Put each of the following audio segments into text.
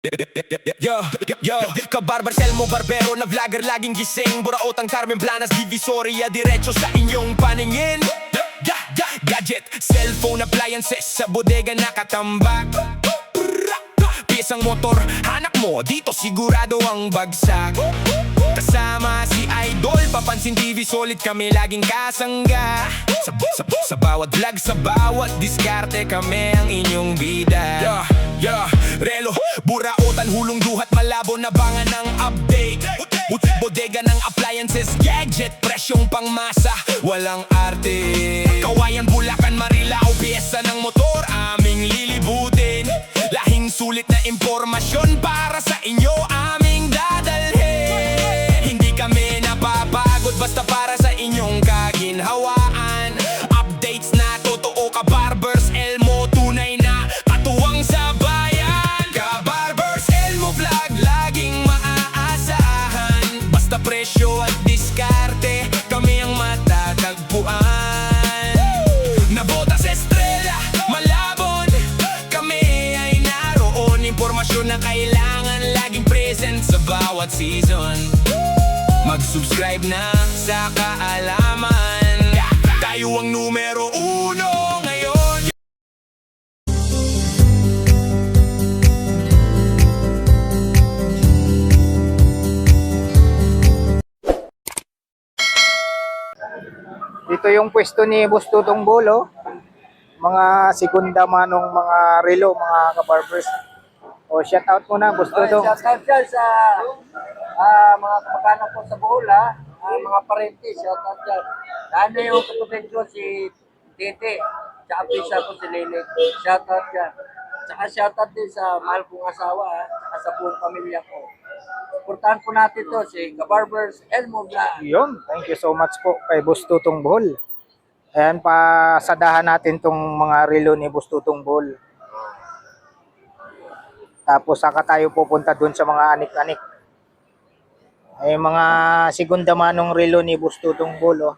Yo, yo, kabarbar, selmo, barbero na vlogger, laging gising. Buraotang Carmen Planas, Divisoria, diretso sa inyong paningin. Gadget, cellphone, appliances, sa bodega nakatambak. Piyesang motor, hanak mo, dito sigurado ang bagsak. Kasama si Idol, papansin TV, solid kami laging kasangga. Sa bawat vlog, sa bawat diskarte, kami ang inyong bida. Relo, buraotan, hulong duhat, malabo na bangan ng update. Bodega ng appliances, gadget, presyong pangmasa, walang arte. Kawayan, Bulacan, Marilao, piyesa ng motor, aming lilibutin. Lahing sulit na impormasyon para sa inyo, aming dadalhin. Hindi kami napapagod, basta para sa inyong kaginhawaan. Updates na totoo, kabarbers, Elmo, tunay na katuwang sa bayan. Kabarbers, Elmo vlog, laging maaasahan. Basta presyo at diskarte, kami ang matatagpuan. Nabota sa estrella, malabon, kami ay naroon. Impormasyon na kailangan, laging present sa bawat season. Mag-subscribe na sa kaalaman, tayo ang numero uno ngayon. Dito yung pwesto ni Boss Tutong Bolo. Mga segunda manong mga relo, mga kabarbers. O, shout out muna, Boss Tutong. Shout out dyan sa mga kamag-anak ko sa Bohol, mga parente, shout out dyan. Ano yung katubig ko, si Tete, tsaka pisa ko si Lele, shout out dyan. Tsaka shout out din sa mahal kong asawa, tsaka sa buong pamilya ko. Supportahan po natin to, si Kabarbers Elmo Vlog. Yun, thank you so much po kay Boss Tutong Bol. Ayan, pasadahan natin tong mga relo ni Boss Tutong Bol. Tapos saka tayo pupunta dun sa mga anik-anik. Ay mga segunda manong relo ni Boss Tutong Bol, oh.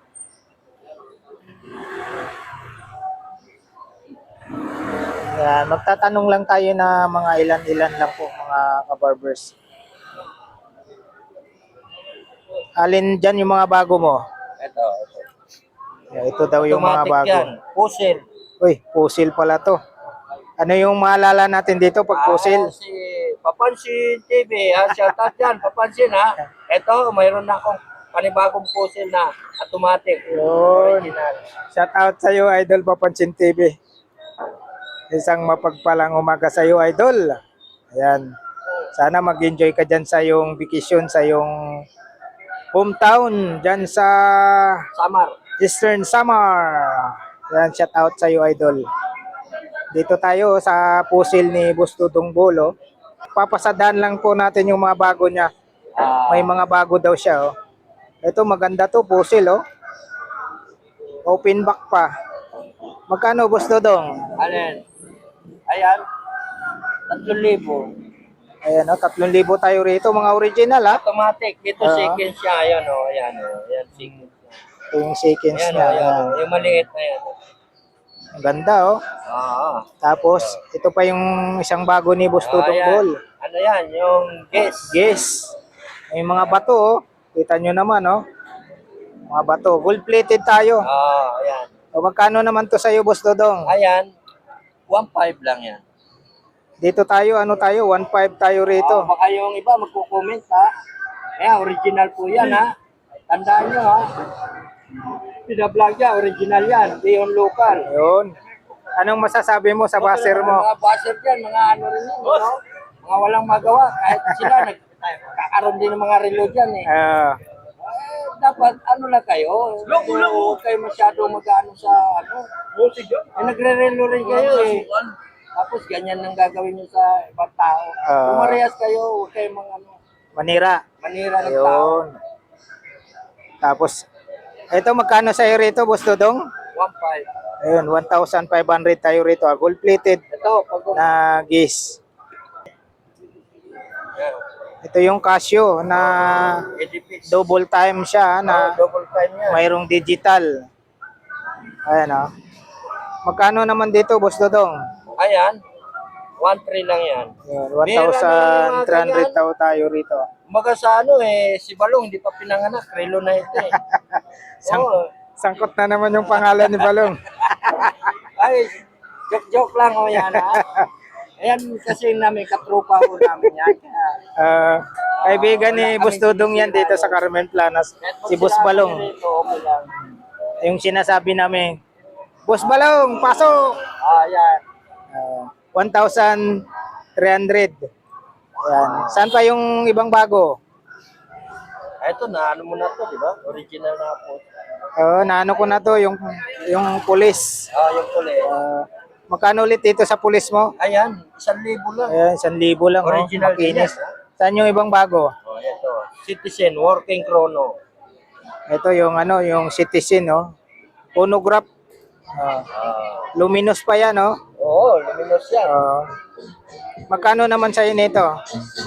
Ayan, magtatanong lang tayo na mga ilan-ilan lang po, mga kabarbers. Alin dyan yung mga bago mo? Ito. Yeah, ito daw yung mga Automatic bago. yan, puzzle. Uy, puzzle pala to. Ano yung maalala natin dito pag puzzle? Si Papansin TV, shout out dyan, Papansin Ito, mayroon na akong panibagong puzzle na automatic. Yun. Original. Shout out sa iyo, Idol Papansin TV. Isang mapagpalang umaga sa iyo, Idol. Ayan. Sana mag-enjoy ka dyan sa iyong vacation, sa iyong hometown, dyan sa Samar. Eastern Samar. Ayan, shout out sa iyo, Idol. Dito tayo sa puzzle ni Boss Tutong Bolo. Papasadahan lang po natin yung mga bago niya. May mga bago daw siya, oh. Ito maganda to, puzzle, oh. Open back pa. Magkano, Boss Tutong? Alin? Ayan. 3,000. Ayan, oh, 3,000 tayo rito, mga original, ha. Automatic. Ito Ah. seconds siya. Ayan o. Ayan o. Ayan seconds. Ito yung seconds Ayan o. niya. Ayan o. Ayan. Yung maliit na yan. Ang ganda, oh. Tapos, ito pa yung isang bago ni Boss Tutong Ayan. Bol. Ano yan? Yung guess. Yes. May mga bato, oh. Kita nyo naman, oh. Mga bato. Gold-plated tayo. Ayan. O, magkano naman to sa'yo, Boss Tutong? Ayan. 1,500 lang yan. Dito tayo, ano tayo? 1.5 tayo rito. Baka yung iba magko-comment Ayan, original po yan Tandaan nyo Pinablog yan, original yan. Hindi yung local. Ayun. Anong masasabi mo sa baser mo? Mga baser yan, mga ano rin yun, no? Mga walang magawa. Kahit sila, kakaroon din ng mga relo dyan dapat ano lang kayo. Huwag kayo masyado mag-ano sa ano. Nagre-relo rin kayo Tapos ganyan ang gagawin nyo sa ibang tao. Pumarehas kayo, huwag kayo mga ano. Manira. Manira ng tao. Ayun. Tapos, ito magkano sa'yo rito, Boss Tutong? 1,500. Ayun, 1,500 tayo rito. Gold-plated Ito, pag na gis. Yan. Ito yung Casio na Edifice. double time siya na Double time yan. mayroong digital. Ayan, oh. Magkano naman dito, Boss Tutong? Ayan. 1.3 lang yan. Yun, Meron na 1,300 mga tayo rito. Umaga sa ano si Balong hindi pa pinanganak, relo na ito eh. Sang- Oo. Sangkot na naman yung pangalan ni Balong. Ay, joke lang yan ha. Ayan kasi namin katropa ko namin yan. Kaya, Kaibigan ni Boss Dudong yan dito sa Carmen Planas. Si Boss Balong. Dito, okay lang. Yung sinasabi namin, Boss Balong, pasok! Yan. 1,300. Yan. Saan pa yung ibang bago? Ito na, ano mo na to, di ba? Original na po. Naano ko na to, yung pulis. Yung puli. Magkano ulit dito sa pulis mo? Ayan, 1,000 lang. Ayan, 1,000 lang. Original din yan. Makinis. Saan yung ibang bago? Ito. Citizen, working chrono. Ito yung yung Citizen, no? Phonograph. Ah. Luminous pa yan, no? Oo, luminous yan. Magkano naman sa'yo nito?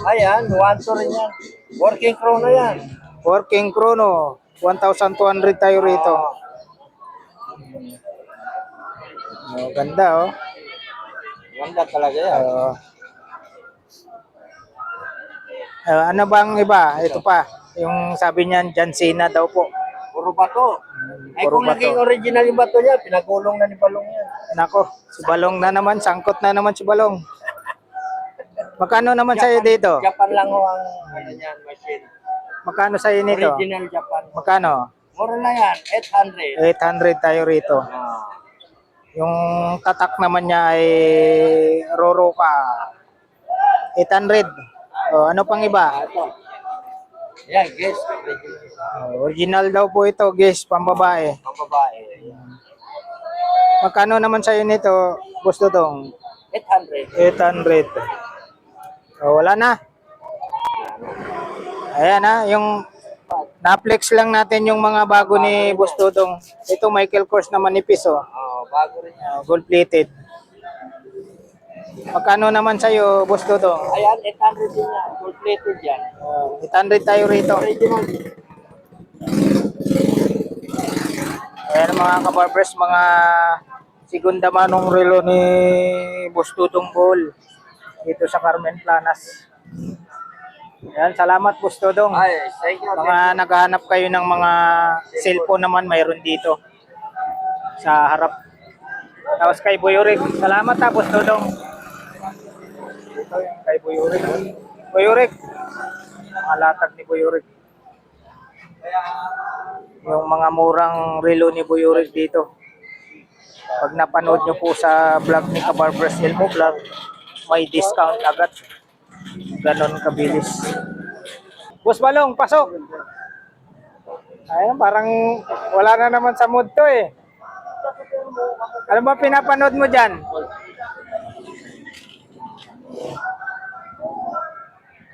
Ayan, 1.2 rin yan. Working chrono yan. Working chrono. 1,200 tayo rito. Ganda, oh. Ganda talaga yan. Ano bang iba? Ito pa. Yung sabi niyan, John Cena daw po. Puro bato. Ay Puro kung bato. naging original yung bato niya, pinagulong na ni Balong yan. Nako, si Balong na naman. Sangkot na naman si Balong. Magkano naman sa'yo dito? Japan lang ho ang ano niyan, machine. Magkano sa'yo nito? Original Japan. Magkano? Mura na yan, 800. 800 tayo rito. Yung tatak naman niya ay Roroka. 800. Ano pang iba? Ito. Yan, guys. Original daw po ito, guys, pambabae. Ang babae. Magkano naman sa'yo nito, Boss Dudong? 800. 800. Wala na. Ayan na, yung na-flex lang natin yung mga bago ni Boss Dudong. Ito, Michael Kors na manipis, Bago rin yan. gold plated. Magkano naman sa'yo, Boss Dudong? Ayan, 800 din yan. Full plated yan. 800 tayo rito. Original. Ayan mga kabarbers, mga segunda manong relo ni Boss Dudong Ball dito sa Carmen Planas. Ayan, salamat Boss Dudong. Ay, thank you. Mga naghahanap kayo ng mga cellphone naman, mayroon dito sa harap. Tapos kay Boyorik, salamat ha Boss Dudong. Dito yung kay Boyorik. Boyorik, mga latag ni Boyorik. Yung mga murang relo ni Boyorik dito. Pag napanood nyo po sa vlog ni Kabarbers Elmo Vlog, may discount agad. Ganon kabilis. Boss Balong, pasok! Ayun, parang wala na naman sa mood to eh. Ano ba pinapanood mo dyan?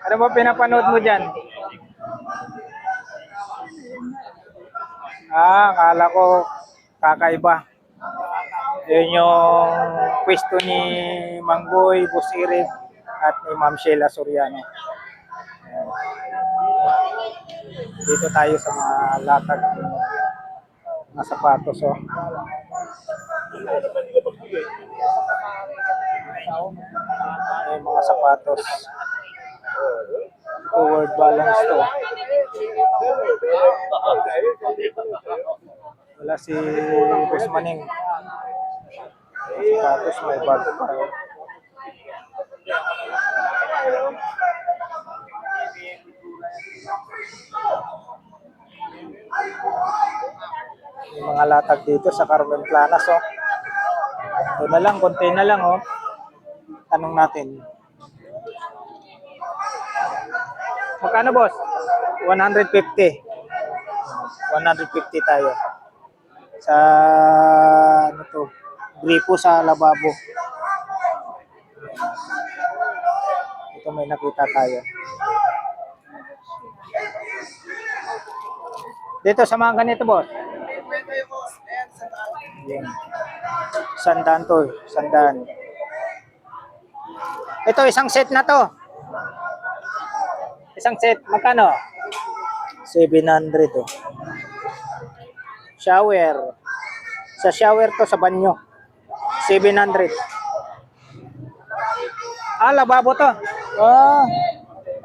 Ano ba pinapanood mo dyan? Akala ko kakaiba. Yun yung pwesto ni Manggoy, Boss Eric, at ni Ma'am Sheila Soriano. Dito tayo sa mga latag na sapatos. May mga sapatos. Ito, word balance to. Wala si Boss Maning. Sapatos, may bag pa. Yung mga latag dito sa Carmen Planas, Ito na lang, konti na lang, Tanong natin. Magkano, boss? 150. 150 tayo. Sa, gripo sa lababo. Ito may nakita tayo. Dito sa mga ganito, boss. Yan. Sandaan to, sandaan. Ito, isang set na to. Isang set, magkano? 700 to. Shower. Sa shower to, sa banyo. 700. Lababo to. Ah,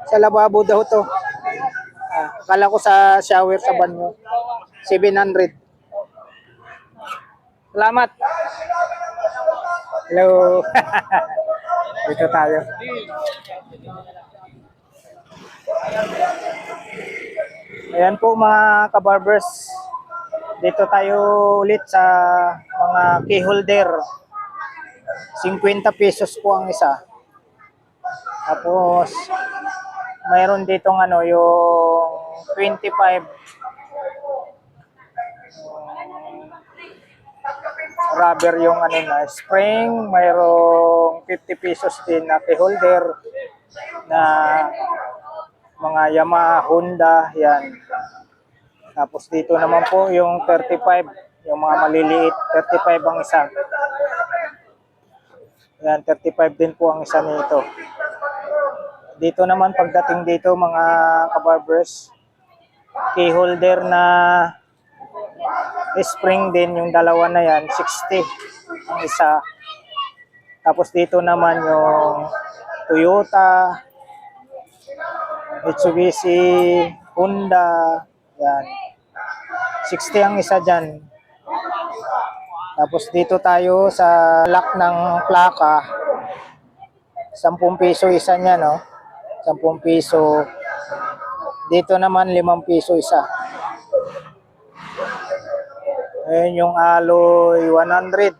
sa lababo daw to. Kala ko sa shower sa banyo. 700. Salamat. Hello. Dito tayo. Ayan po mga kabarbers. Dito tayo ulit sa mga key holder. 50 pesos po ang isa. Tapos mayroon ditong ano yung 25 rubber yung ano na spring, mayroong 50 pesos din na key holder na mga Yamaha, Honda, yan. Tapos dito naman po yung 35, yung mga maliliit, 35 ang isa. Yan, 35 din po ang isa nito. Dito naman pagdating dito mga kabarbers, key holder na spring din yung dalawa na yan, 60 ang isa. Tapos dito naman yung Toyota, Mitsubishi, Honda, yan. 60 ang isa dyan. Tapos dito tayo sa lock ng plaka, 10 piso isa niya, no? 10 piso. Dito naman 5 piso isa. Ayan yung alloy 100.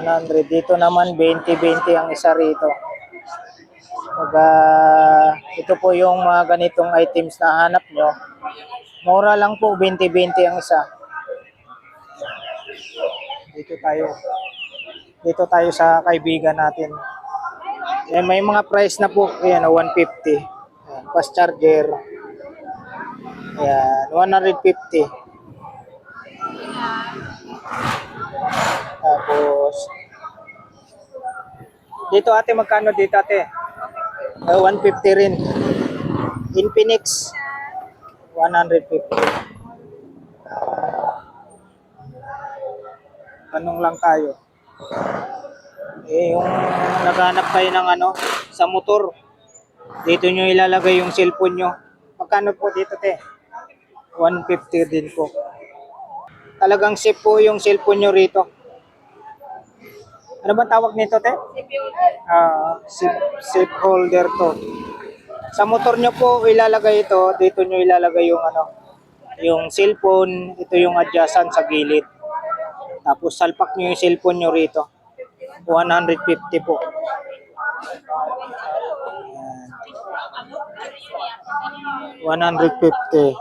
100. Dito naman 20-20 ang isa rito. Ito po yung mga ganitong items na hanap nyo. Mura lang po, 20-20 ang isa. Dito tayo sa kaibigan natin. May mga price na po. Ayan, 150. Ayan, fast charger. Ayan, 150. Tapos, dito ate, magkano dito ate? 150 rin. Infinix, 150. Tanong lang tayo. Yung naghanap kayo ng ano, sa motor, dito nyo ilalagay yung cellphone nyo. Magkano po dito te? 150 din po. Talagang safe po yung cellphone nyo rito. Ano ba tawag nito te? Safe holder to. Sa motor nyo po ilalagay ito, dito nyo ilalagay yung ano, yung cellphone, ito yung adjacent sa gilid. Tapos salpak nyo yung cellphone nyo rito. 150 po. Ayan. 150.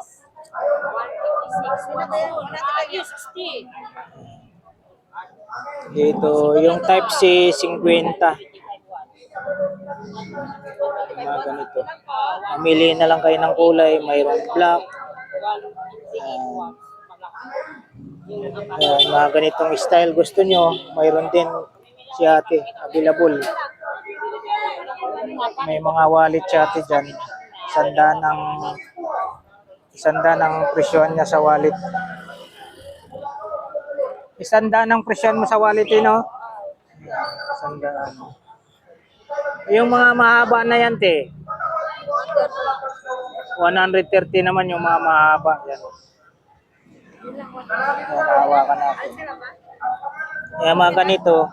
Dito, yung type C, 50. Mga ganito. Mamili na lang kayo ng kulay. Mayroong black. Ayan, mga ganitong style gusto nyo. Mayroon din si ate. Available. May mga wallet si ate dyan. Isanda ng presyon niya sa wallet. Isanda ng presyon mo sa wallet, no? Isandaan. Yung mga mahaba na yan, te. 130 naman yung mga mahaba. Yan. Yan, hawakan natin. Yung mga ganito,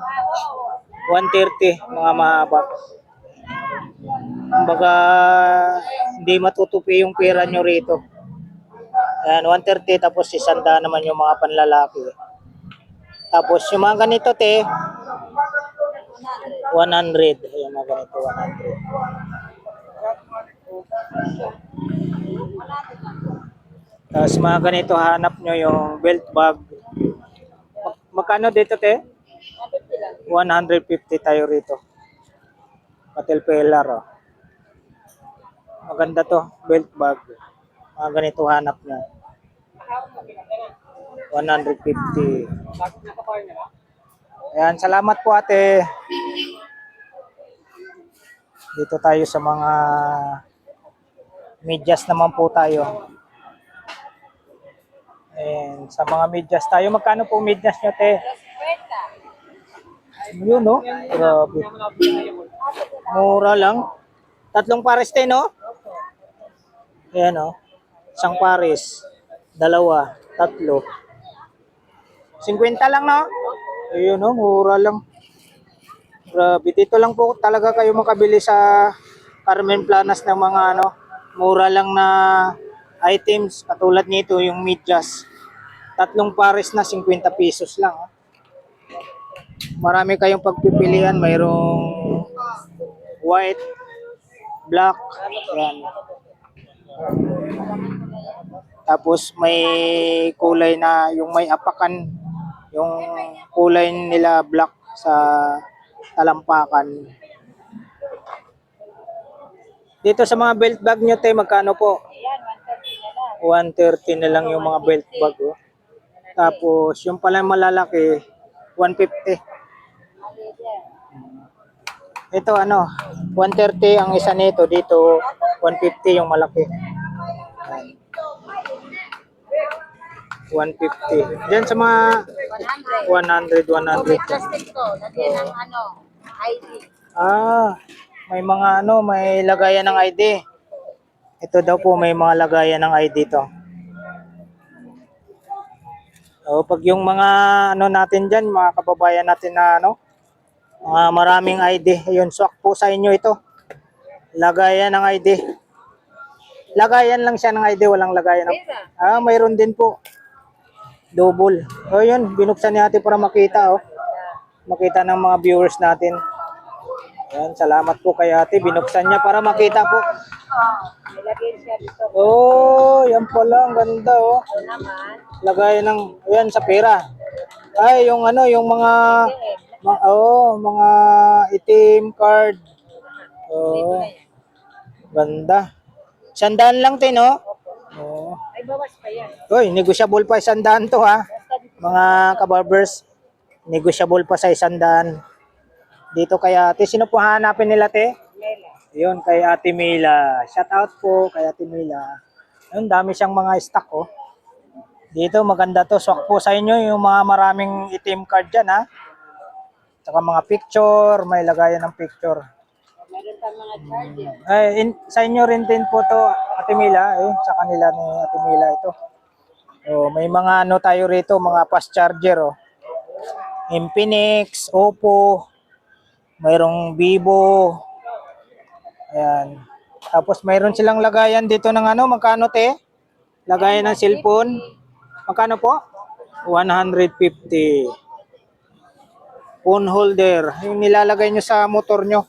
130, mga mahaba. Kumbaga, hindi matutupi yung pera nyo rito. Ayan, 130, tapos isanda naman yung mga panlalaki. Tapos yung mga ganito, te, 100. Ayan, mga ganito, 100. Tapos mga ganito, hanap nyo yung belt bag. Magkano dito, te? 150 tayo rito. Caterpillar, oh. Maganda to, belt bag. Mga ganito hanap nyo. 150. Ayan, salamat po ate. Dito tayo sa mga medyas naman po tayo. Ayan, sa mga medyas tayo. Magkano po medyas nyo, te? Yun, no? Grabe. Mura lang. 3 pares din, no? Ayan, no? Isang pares. 2, 3. 50 lang, no? Ayun, no? Mura lang. Grabe. Dito lang po talaga kayo makabili sa Carmen Planas ng mga ano, mura lang na items. Katulad nito, yung medyas. 3 pares na 50 pesos lang. Oh. Marami kayong pagpipilian. Mayroong white, black, yan. Tapos may kulay na yung may apakan, yung kulay nila black sa talampakan. Dito sa mga belt bag nyo, te, magkano po? 130 na lang yung mga belt bag. Oh. Tapos yung pala malalaki, 150. Ito ano, 130 ang isa nito, dito 150 yung malaki. 150. Diyan sa mga 100. May plastic to, lagyan ng ano, ID. Ah, may mga ano, may lagayan ng ID. Ito daw po may mga lagayan ng ID to. O pag yung mga ano natin diyan, mga kababayan natin na ano, maraming ID, ayun, swak po sa inyo ito. Lagayan ng ID. Lagayan lang siya ng ID, walang lagayan ng... mayroon din po. Double. O yun, binuksan ni ate para makita, oh. Makita ng mga viewers natin. Ayan, salamat po kay ate. Binuksan niya para makita po. Nilagyan siya dito Oh, yan pala. Ang ganda, oh. naman. Lagayan ng... Ayan, sa pera. Ay, yung ano, yung mga... mga itim card. Oh, ganda. 100 lang din, no? Oh. Ay, bawas pa yan. Uy, negotiable pa 100 to, ha? Mga kabarbers, negotiable pa sa 100. Dito kay ate. Sino po hanapin nila, te? Mela. Yun, kay Ate Mila. Shout out po kay Ate Mila. Ayun, dami siyang mga stock, oh. Dito, maganda to. Swak po sa inyo yung mga maraming itim card dyan, ha? Saka mga picture, may lagayan ng picture. Meron pa mga charger. Ay, sa inyo rin din po to, Ate Mila, sa kanila ni Ate Mila ito. Oh, may mga ano tayo rito, mga fast charger, oh. Infinix, Oppo, mayroong Vivo. Ayan. Tapos mayroon silang lagayan dito ng ano, magkano, te? Lagayan ng cellphone. Magkano po? 150. Phone holder, yung nilalagay nyo sa motor nyo.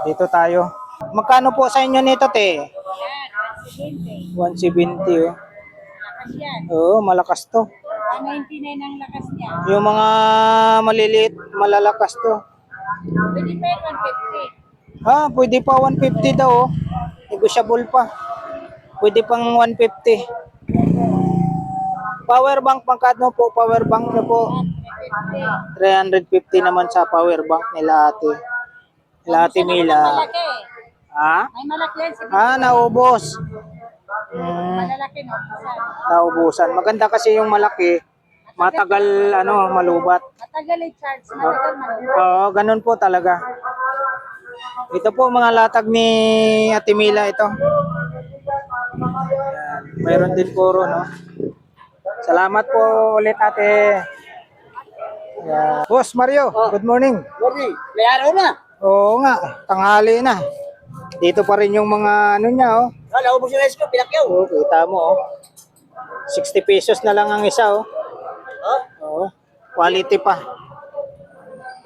Dito tayo. Magkano po sa inyo nito, te? Yan, 170, 170. oh. Lakas yan. Oo, malakas to. 199 ang lakas niya. Yung mga maliliit, malalakas to. Pwede pa yan, 150. Pwede pa 150 daw, oh. Negotiable pa. Pwede pang 150. Power bank, pangkano po, power bank nyo po. 350. 350 naman sa power bank nila ate. Nila ate Mila. Malaki. May malaki yan. Naubos. Malalaki, no? Naubusan. Maganda kasi yung malaki. Matagal, malubat. Matagal i-charge. Matagal malubat. Oo, ganun po talaga. Ito po mga latag ni Ate Mila ito. Ayan. Mayroon din puro, no? Salamat po ulit, ate. Ayan. Boss Mario, good morning. Morning, may araw na. Oo nga, tanghali na. Dito pa rin yung mga ano niya, oh. Naubos yung ice ko, pinakyaw. Oo, kita mo, oh. 60 pesos na lang ang isa, oh. Oo. Quality pa.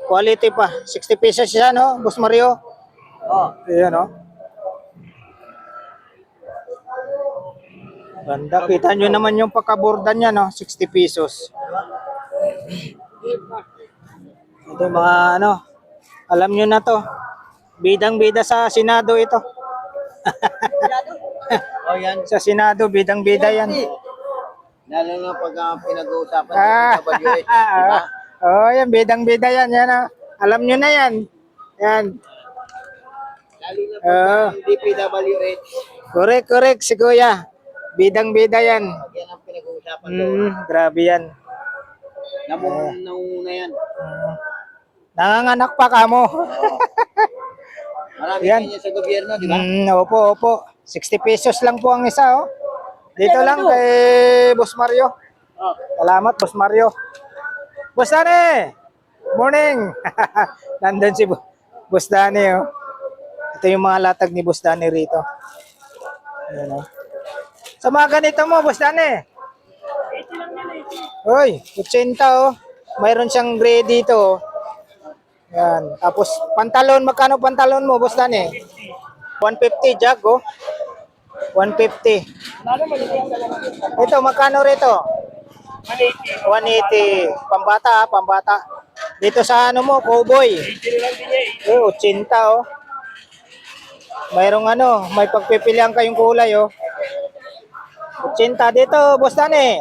Quality pa. 60 pesos siya, no, Boss Mario? Ayan, oh. Ganda. Kita nyo naman yung pagkabordan niya, no? 60 pesos. Ito mga alam nyo na to. Bidang-bida sa Senado ito. Yan. Sa Senado, bidang-bida yan. Lalo na pag pinag-uusapan Ah, ng WH, diba? yan, bidang-bida yan. Yan, alam nyo na yan. Yan. Lalo na pag DPWH, Correct, si Kuya. Bidang-bida yan. yan ang pinag-uusapan doon. Grabe yan. Namuna yan. Nanganganak pa ka mo. Marami Yan. ganyan sa gobyerno, di ba? Opo. 60 pesos lang po ang isa, oh. Dito lang kay Boss Mario. Oh. Salamat, Boss Mario. Boss Dani! Morning! Nandun si Boss Dani, oh. Ito yung mga latag ni Boss Dani rito. Ayan, oh. Sa mga ganito mo, Boss Dani. Hoy, 80, oh. Mayroon siyang gray dito, oh. Yan. Tapos, pantalon, magkano pantalon mo, Boss Dani? 150, jag, oh. 150. Ito, magkano rito? 180. Pambata, pambata. Dito sa ano mo, cowboy. 80, oh. Mayroong ano, may pagpipilian kayong kulay, oh. 80 dito, Boss Dani.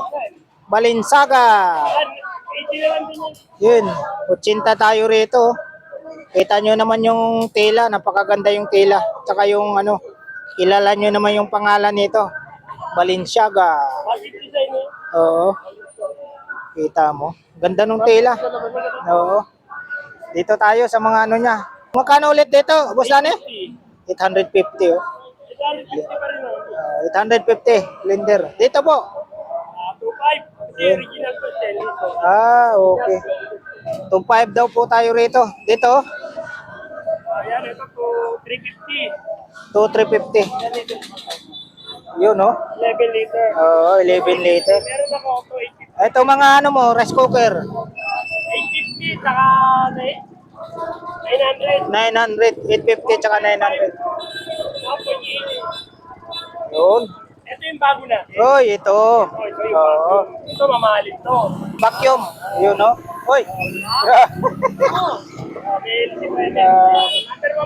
Balinsaga. Yun, 80 tayo rito. Kita nyo naman yung tela, napakaganda yung tela. Tsaka yung ano, kilala nyo naman yung pangalan nito. Balenciaga. Oo. Kita mo. Ganda nung tela. Oo. Dito tayo sa mga ano niya. Magkano ulit dito, Boss Dani? 850, oh. 850, blender. Dito po. 2.5. Original to Okay. 2.5 daw po tayo rito. Dito, Ayan, ito po 350. 2,350. Yun, oh. 11 liter. Oo, 11 liter. Meron ako 280. Ito mga ano mo, rice cooker. 850, saka 900. 900, 850 tsaka 900. Ako, Yun. ito yung bago na. Oy, ito. Oh, ito yung bago. Oo. Ito, mamahalin to. Vacuum. Yun, no? Oy. Okay, number 1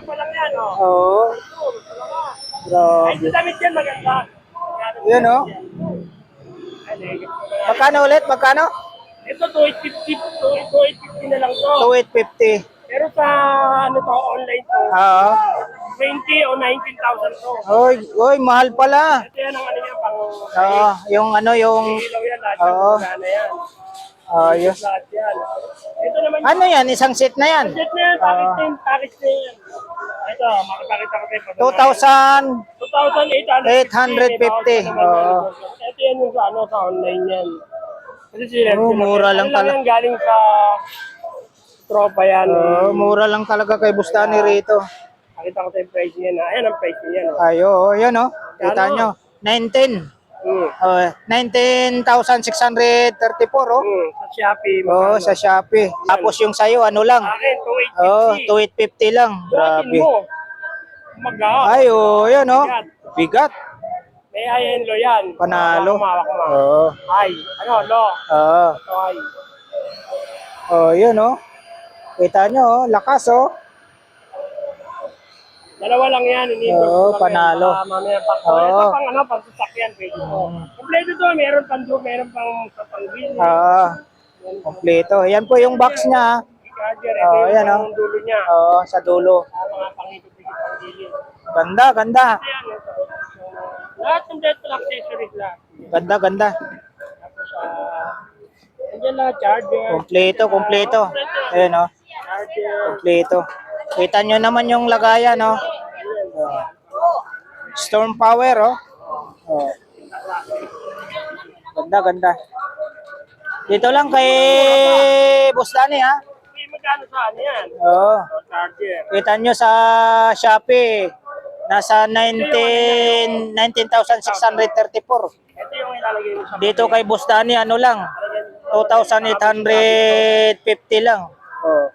pa lang yan, oh. Oo. Ay, Grabe. ito damit yan, maganda. Yun, no? Magkano ulit? Magkano? Ito, 2,850 na lang to. 2,850. Pero sa, ano to, online to, Oo. 20 o 19,000 to. Oy, mahal pala. Ito yan ang ano yan, pang Oo, yung ano, yung... ilaw yan, lahat Oo. yan, na yan. Ayos. Lahat yan. Ito naman, Ano yan? Isang set na yan? budget na yan, package na yan. Ito, makipakita ko tayo. 2,850. 2,850. Oo. Ito yan yung sa, ano, sa online yan. Kasi sila, Oo, mura lang talaga. yan galing sa tropa yan. Mura lang talaga kay Bustani rito. Pakita ko tayo yung price niya na. Ayan ang price niya. No? Ayo, yan oh. Kita nyo. 19. 19,634 oh. Sa Shopee. Oh, sa Shopee. Tapos yung sayo, ano lang? Akin, Oh, 2,850. 2,850 lang. Grabe. Grabe. Mag-out. Ay, oh, yan oh. Bigat. May high-end lo yan. Panalo. Hawak mo. Oh. High. Ano, lo? Oh. Ito high. Oh, yun oh. Kita nyo oh, lakas oh. Dalawa lang yan. Oo, panalo. Mamaya pang, Oo. ito pang ano, pang sasakyan. Pwede to. Kompleto to. Meron pang meron pang sa pang-wheel. Kompleto. Yan po yung box niya. Charger. Ito yung yan, pang dulo niya. Sa dulo. Mga pang-ikot-ikot pang-gilid. Ganda, ganda. Ayan. Lahat ng dito accessories lang. Ganda, ganda. Tapos, nandiyan lang, charger. Kompleto. Ayan oh. Charger. Kompleto. Kita nyo naman yung lagayan, no? Storm power, oh. Ganda, ganda. Dito lang kay Boss Dani, ha? May magkano saan yan? Oo. Charger. Kita nyo sa Shopee. Nasa 19,634. Ito yung ilalagay mo sa Dito kay Boss Dani, ano lang? 2,850 lang. Oh.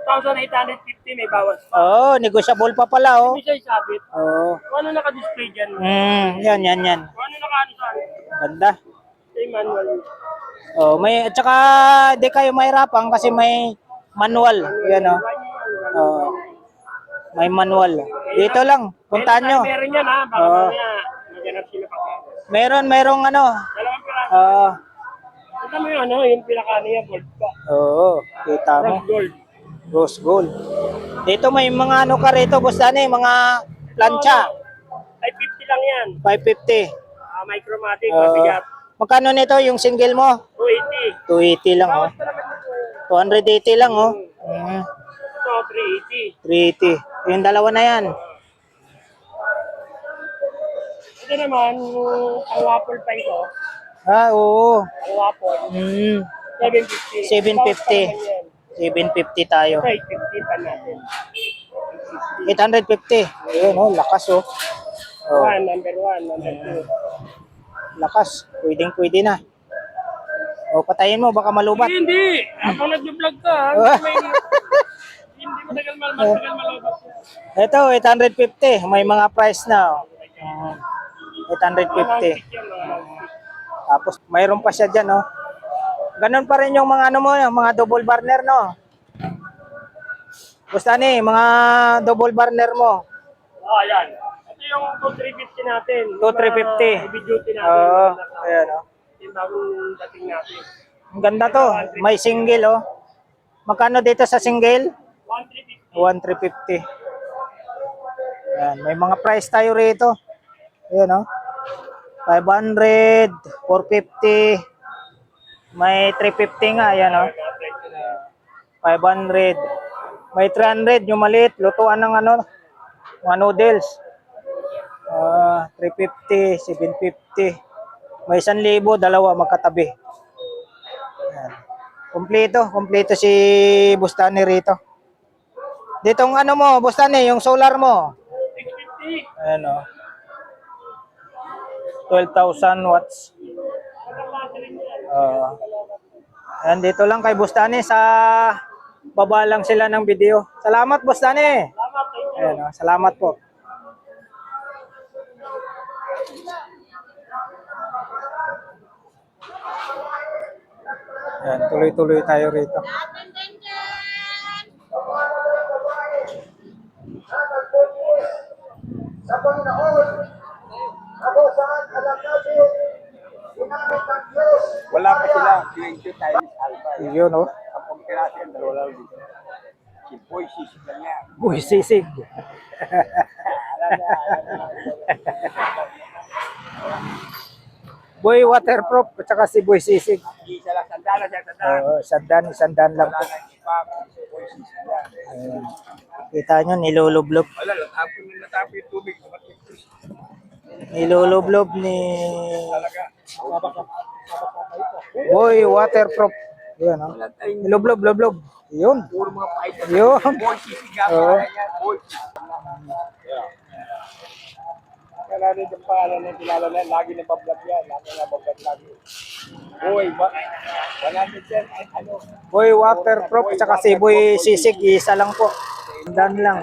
1,850 may bawas pa. Oh, negotiable pa pala, oh. Hindi siya isabit. Oh. Kung ano naka-display dyan? Yan. Kung ano naka-ano saan? Ganda. Ito yung manual. Oh, at saka di kayo mahirapan kasi may manual. Yan oh. Oh. May manual. Dito lang, puntahan nyo. Meron yan ha. Baka Oo. mamaya maghanap sila pa. Merong ano. Dalawang piraso. Oo. Ito mo yung ano, yung pinaka niya, gold pa. Oo, kita mo. Rose gold. Rose gold. Dito may mga ano ka rito, Boss Dani, mga plancha. 550 lang yan. 550. Micromatic, Oo. mabigat. Magkano nito yung single mo? 280. 280 lang, oh. 280 lang, oh. Ito, 380. 380. Yung dalawa na yan. Ito naman, ang waffle pa ito. Ah, oo. Ang waffle, 750. 750. 750 tayo. Ito, 850 pa natin. 850. Ayun, oh, lakas, oh. Oh, Number 1, number 2. lakas. Pwedeng-pwede na. O, patayin mo, baka malubat. Hindi! Habang nag-vlog ka, hindi matagal malobas yan. Ito, 850. May mga price na, oh. 850. Tapos, mayroon pa siya dyan, oh. Ganun pa rin yung mga ano mo, yung mga double burner, no? Basta ni, mga double burner mo. Ayan. Ito yung 2350 natin. 2350. Heavy duty natin. Oo, ayan, oh. Yung bagong dating natin. Ang ganda to. May single, oh. Magkano dito sa single? 1350. 1,350. Ayan, may mga price tayo rito. Ayan, oh. 500, 450. May 350 nga, ayan, oh. 500. May 300, yung maliit. Lutuan ng ano, mga noodles. 350, 750. May 1,000, dalawa magkatabi. Ayan. Kompleto si Bustani rito. Ditong ano mo, Bustani, yung solar mo. 650. Ayan, oh. 12,000 watts. Ayan, dito lang kay Bustani sa baba lang sila ng video. Salamat, Bustani. Salamat, thank you. Ayan, oh, salamat po. Ayan, tuloy-tuloy tayo rito. Sa Panginoon, ako saan alam natin, ginamit ng Diyos. Wala pa sila. 20 times alpha. Yun, oh. Ang pagkirasi ang dalawa lang dito. Si Boy Sisig lang yan. Uy, sisig. Boy Waterproof at saka si Boy Sisig. Isa lang, sandala siya, sandala. Sandan lang Wala po. nang ipa. Si Boy Sisig lang. Ayan. Kita nyo, nilulublob. Wala, natapon yung tubig. Nilulublob ni Talaga. Boy Waterproof. Yun, oh. Wala tayong Nilublob. Yun. puro mga fighter. Yun. Boy Sisig nga. Oo. Boy Sisig. Kaya rin yung pangalan na kilala na, lagi na bablog yan. Lagi na bablog lagi. Boy, 100 ano? Boy Waterproof at saka si Boy Sisig. Isa lang po. Sandan lang.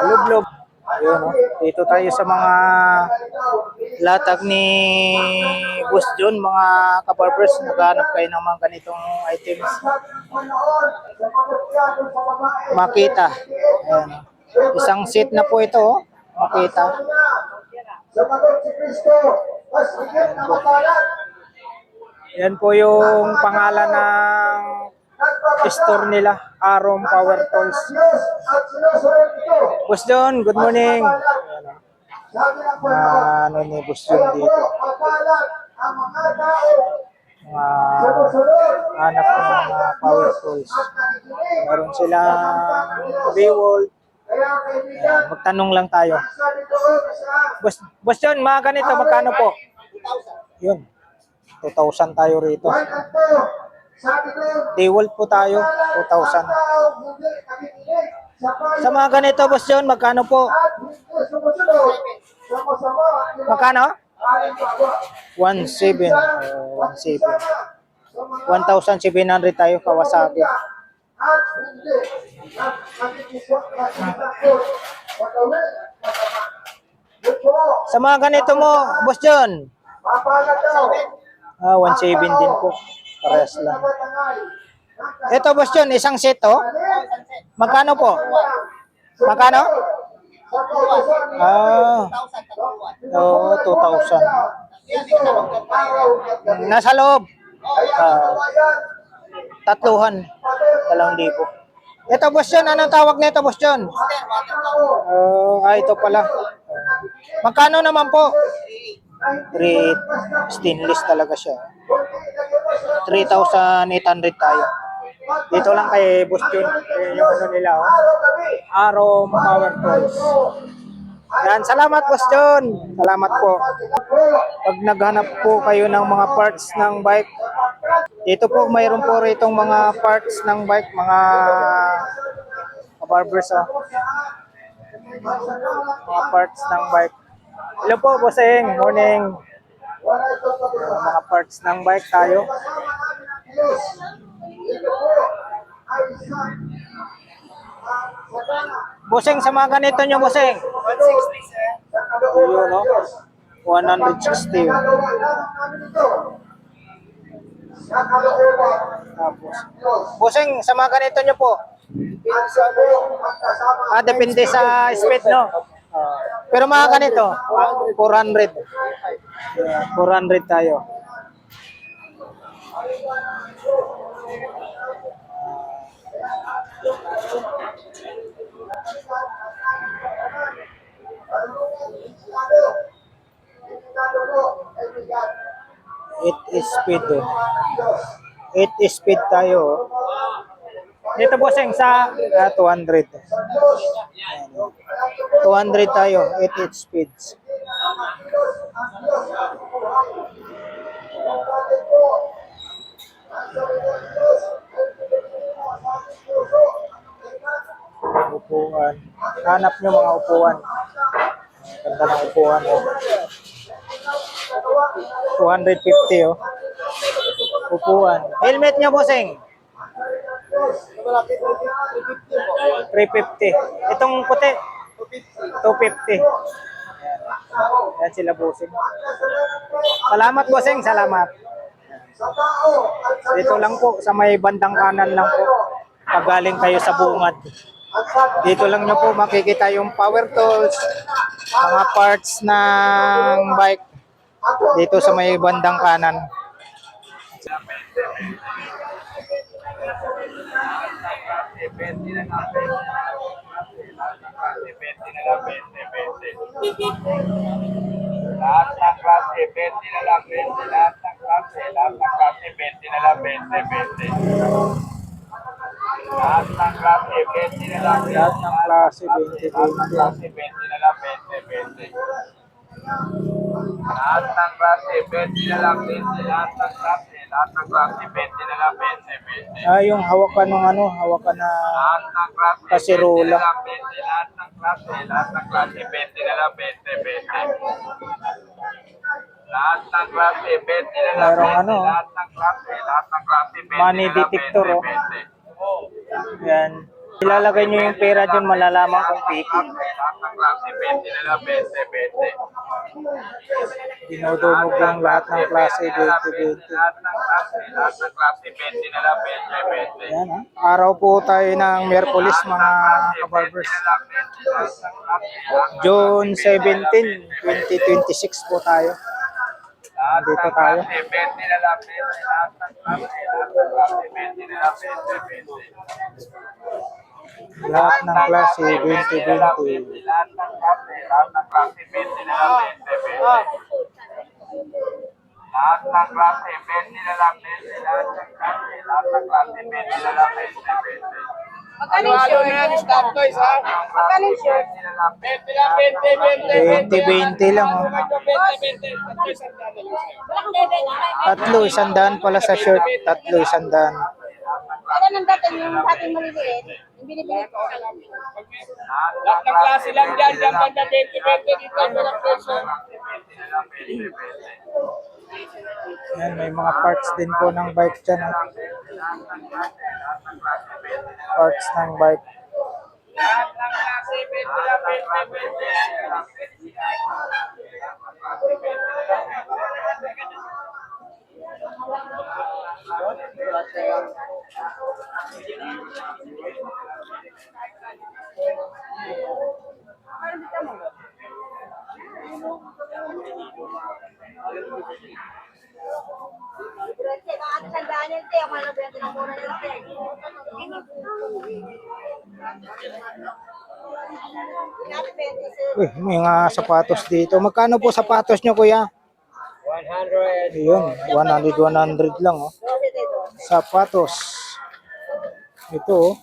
Lublob. Ayun, oh. Dito tayo sa mga latag ni Boss John, mga kabarbers. Naghanap kayo ng mga ganitong items. Makita. Ayan, oh. Isang set na po ito, oh. Makita. Sapagot si Kristo, mas higit na matalan. Yan po yung pangalan ng store nila, Arom Power Tools. Diyos at sinusunod ito. Boss John, good morning. Sabi ng Panginoon, Ano ni Boss John dito? matalan ang mga tao. Mga Sumusunod hanap ng mga power tools. Meron silang B-Wall. kaya kaibigan, Magtanong lang tayo. sabi doon sa Boss John, mga ganito, magkano po? Yun. 2,000 tayo rito. 1 at 2. Sabi doon, D-Wall po tayo, 2,000. tao hindi nakikinig sa payo Sa mga ganito, Boss John, magkano po? at hindi sumusunod sa masama at Magkano? aling bawa. 1,700. 1,700 tayo, Kawasaki. At hindi nakikisakot sa gawin masama. Ito, Sa mga ganito mo, Boss John, mapalat daw. 1,700 din po. Parehas lang. Ito, Boss John, isang set, oh. Magkano po? Magkano? Oo, 2,000. Nasa loob. 3,000. 2,000. Ito, Boss John, anong tawag nito, Boss John? Ito pala. Magkano naman po? 3 stainless talaga siya. 3,800 tayo. Dito lang kay Boss Jun. Yung ano nila, oh. Arom Power Tools. Yan, salamat Boss Jun. Salamat po. Pag naghanap po kayo ng mga parts ng bike, dito po mayroon po rito mga parts ng bike, mga barbers, oh. Mga parts ng bike. Hello po, bossing. Morning. Mga parts ng bike tayo. Bossing, sa mga ganito nyo, bossing. 160, sir. Yun, no? 160. Tapos, bossing, sa mga ganito nyo po. Depende sa speed, no? Pero mga ganito, 400. 400 tayo. It is speed. 8 speed tayo. Dito bossing sa 200. 200 tayo, 8 speeds. Upuan. Hanap nyo mga upuan. Ganda ng upuan. Oh. 250 oh. Upuan. Helmet nyo bossing. 350. Itong puti. 250. Yan sila bossing. Salamat bossing, salamat. Dito lang po sa may bandang kanan lang po. Pag galing kayo sa bungad. Dito lang nyo po makikita yung power tools, mga parts ng bike. Dito sa may bandang kanan. Lahat ng klase, 20 na lang, 20. Lahat ng klase, 20 na lang, 20. Lahat ng klase, 20 na lang, Lahat ng klase, 20. 20 na lang, 20. Lahat ng klase, 20 na lang, 20. Lahat ng klase, 20 na lang, 20. Yung hawakan ng ano, hawakan na Lahat ng klase, kasirola. 20 na lang, 20. Lahat ng klase, 20 na lang, 20. Lahat ng klase, 20 na lang, Mayroong ano, Lahat ng klase, 20 money na lang, detector, oh. 20. Yan. Ilalagay nyo yung pera dyan, malalaman kung piki. Lahat ng klase, 20 na lang, 20. Dinudumog lang lahat ng klase, 20. Lahat ng klase, 20 na lang, 20. Yan, ha? Araw po tayo ng Miyerkules, mga kabarbers. June 17, 2026 po tayo. Dito tayo. 20 na lang, 20. Lahat ng klase, 20 na lang, 20. Lahat ng klase, 20-20. Lahat ng klase, 20 na lang, 20. Lahat ng klase, 20 na lang, 20. Lahat ng klase, 20 na lang, 20. Magkano yung short? Stop toys, ha? Magkano yung short? 20 na lang, 20 lang, 20. 20-20 lang, oh. 20. Walang bebe na. Tatlo, 100 pala sa shirt. Tatlo, 100. Kailan ang dating yung ating maliliit? Yung binibili ko. Lahat ng klase lang dyan, dyan banda 20. Dito ang walang presyo. Yan, may mga parts din po ng bike dyan. Ha? Parts ng bike. Lahat ng klase, 20 lang, 20. Bakit sandaan yun, te? Ang mahal na benta ng mura nila, te. Uy, may mga sapatos dito. Magkano po sapatos nyo, kuya? 100. Ayun, 100 lang, oh. Sapatos. Ito, oh.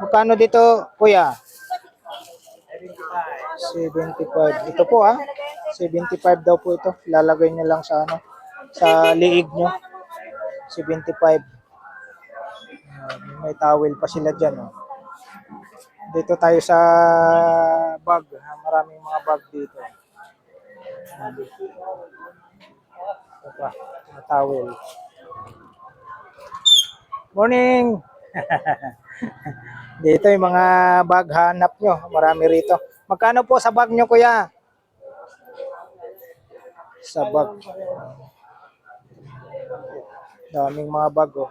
Magkano dito, kuya? 75. Ito po, 75 daw po ito. Lalagay niyo lang sa ano, sa liig nyo. 75. May towel pa sila dyan, oh. Dito tayo sa bag. Maraming mga bag dito. Ito pa, mga towel. Morning! Dito yung mga bag hanap nyo. Marami rito. Magkano po sa bag nyo, kuya? Sa bag. Daming mga bag, oh.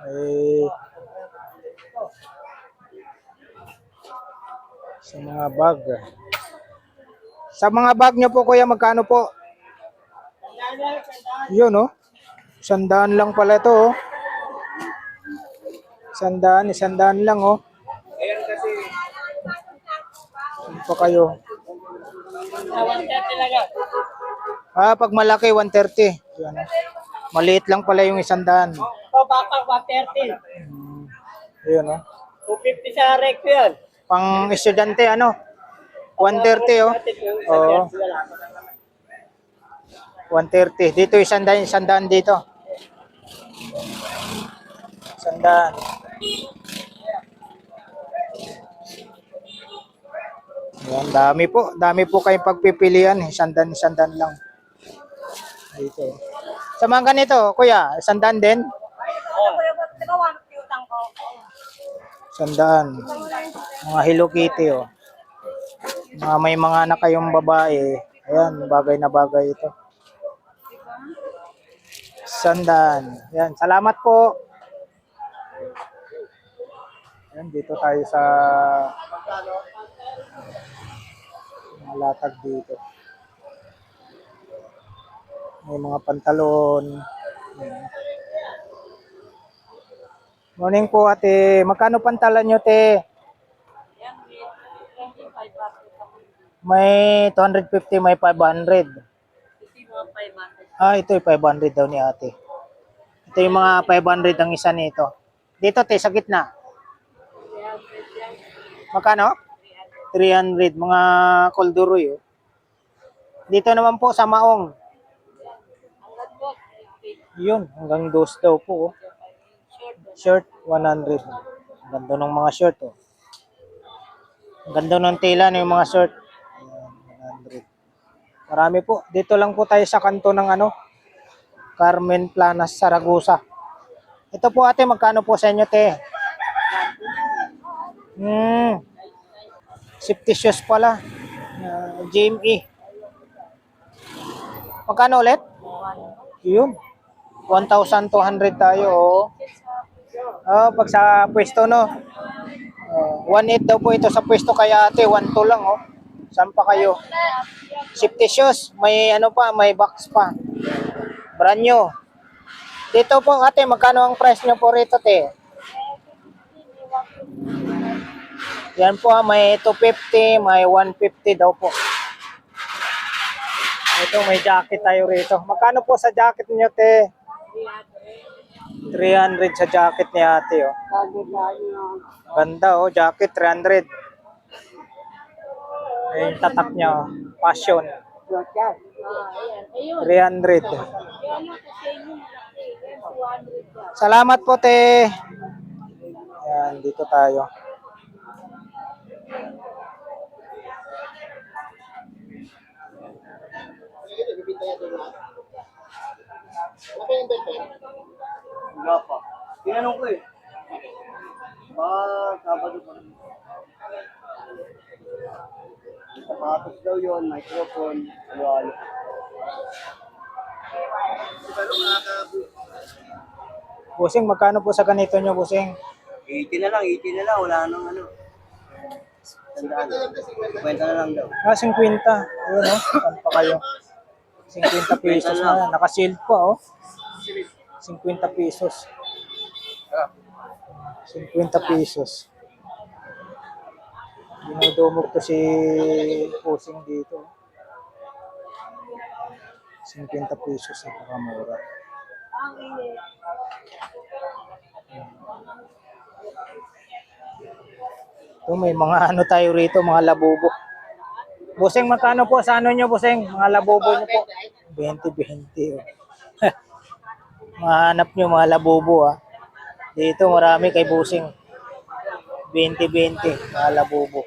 Eh, sa mga bag. Sa mga bag nyo po, kuya, magkano po? Yun, oh. 100 lang pala ito, oh. 100 lang, oh. Ayan kasi. Ano pa kayo? 130 talaga. Pag malaki, 130. Yan, oh. Maliit lang pala yung 100. O, baka 130. Yun, oh. 250 sa recto yan. Pang estudyante, ano? 130, oh. Oo. 130. Dito, 100 dito. 100. Yan, dami po. Dami po kayong pagpipilian. 100 lang. Dito. Sa mga ganito, kuya, 100 din? 100. Mga Hello Kitty, oh. May mga anak kayong babae. Ayan, bagay na bagay ito. 100. Yan, salamat po. Yan, dito tayo sa mga latag dito. May mga pantalon. Yan. Morning po, ate. Magkano pantalon nyo, te? May 250, may 500. Ito yung 500 daw ni ate. Ito yung mga 500 ang isa nito. Dito, te, sa gitna. Magkano? 300. Mga kolduroy, oh. Dito naman po sa Maong. Yun, hanggang 2 daw po, oh. Shirt, 100. Ang ganda ng mga shirt, oh. Ang ganda ng tela ng mga shirt. 100. Marami po. Dito lang po tayo sa kanto ng ano, Carmen Planas, Saragosa. Ito po, ate, magkano po sa inyo, te? Safety shoes pala. GME. Magkano ulit? Yun. 1,200 tayo, oh. Pag sa pwesto, no? 1.8 daw po ito sa pwesto, kaya ate, 1.2 lang, oh. Saan pa kayo? Safety shoes, may ano pa, may box pa. Brand new. Dito po, ate, magkano ang price nyo po rito, te? Yan po, may 250, may 150 daw po. Ito, may jacket tayo rito. Magkano po sa jacket nyo, te? 300 sa jacket ni ate, oh. Ganda, oh, jacket, 300. Ayun, tatak niya, oh. Passion. 300. Salamat po, te. Yan, dito tayo. Wala pa. Tinanong ko eh. Sabado pa. Sapatos daw yun, microphone, wall. Busing, magkano po sa ganito nyo, Busing? 80 na lang, wala nang ano. Tandaan. 50 na lang daw. 50. Ayun, oh. Saan pa kayo? 50 pesos na. Naka-shield pa, oh. 50 pesos. 50 pesos. Dinudumog to si Pusing dito. 50 pesos sa pakamura. Ito, may mga ano tayo rito, mga labubo. Buseng, magkano po sa ano nyo, Buseng? Mga labubo nyo po. 20-20. Oh. Mahanap nyo mga labubo, ha. Dito marami kay Buseng. 20-20, mga labubo.